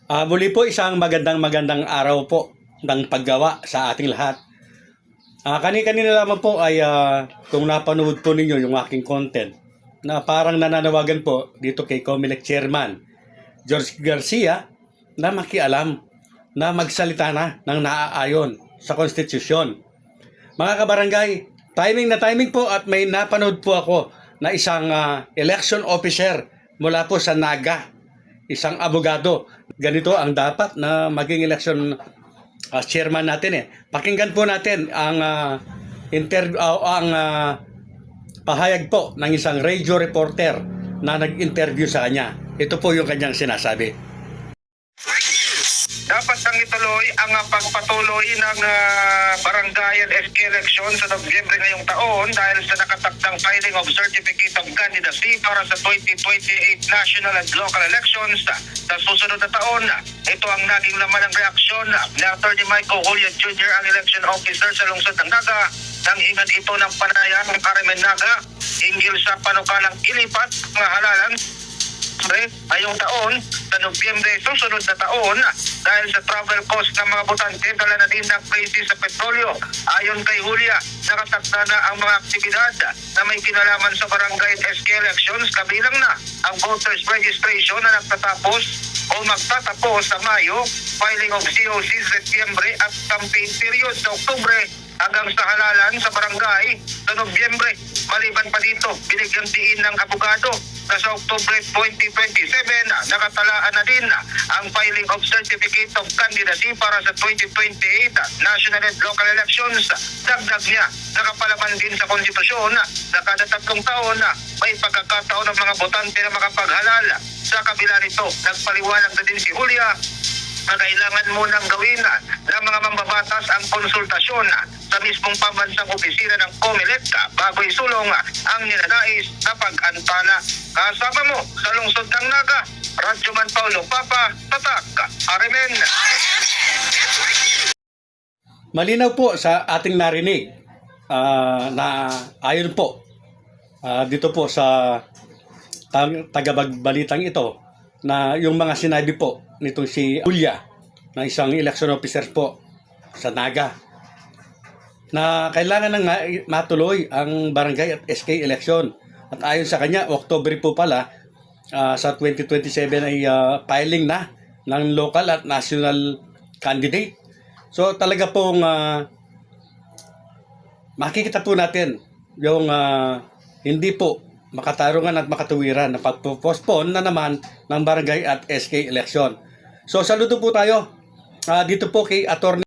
Muli po isang magandang araw po ng paggawa sa ating lahat. Kanina lamang po ay kung napanood po ninyo yung aking content na parang nananawagan po dito kay Comelec Chairman George Garcia na makialam na magsalita na ng naaayon sa konstitusyon. Mga kabarangay, timing po at may napanood po ako na isang election officer mula po sa Naga, isang abogado. Ganito ang dapat na maging election chairman natin . Pakinggan po natin ang pahayag po ng isang radio reporter na nag-interview sa kanya. Ito po yung kanyang sinasabi. Dapat nang ituloy ang pagpatuloy ng barangay and SK election sa Nobyembre ngayong taon dahil sa nakatakdang filing of Certificate of Candidacy para sa 2028 national and local elections sa susunod na taon. Ito ang naging laman ng reaksyon ni Atty. Michael Julia Jr., ang election officer sa lungsod ng Naga, nang hingan ito ng panayam ng Carmen Naga hinggil sa panukalang ilipat ng halalan ngayong taon sa Nobyembre susunod na taon dahil sa travel cost ng mga botante dala na din ng presyo sa petrolyo. Ayon kay Julia, nakatakda na ang mga aktibidad na may kinalaman sa barangay at SK elections, kabilang na ang voters registration na nagtatapos o magtatapos sa Mayo, filing of COC sa Setyembre at campaign period sa Oktubre hanggang sa halalan sa barangay sa Nobyembre. Maliban pa dito, binigyang diin ng abogado na sa Oktubre 2027 nakatalaan na din ang filing of Certificate of Candidacy para sa 2028 national and local elections. Dagdag niya, nakapalaman din sa konstitusyon na kada 3 taon may pagkakataon ng mga botante na makapaghalal. Sa kabila nito, nagpaliwanag na din si Julia na kailangan munang gawin ng mga mambabatas ang konsultasyon sa mismong pambansang opisina ng Comelec bago isulong ang ninanais na pag-antala. Kasama mo sa lungsod ng Naga, Radyo Man Paulo Papa, Tatak, Arimen. Malinaw po sa ating narinig na ayon po dito po sa tagabagbalitang ito na yung mga sinabi po nitong si Julia na isang election officer po sa Naga na kailangan nang matuloy ang barangay at SK election. At ayon sa kanya, Oktubre po pala sa 2027 ay filing na ng local at national candidate. So talaga pong makikita po natin yung hindi po makatarungan at makatuwiran na pagpo-postpone na naman ng barangay at SK election. So saludo po tayo dito po kay Atty.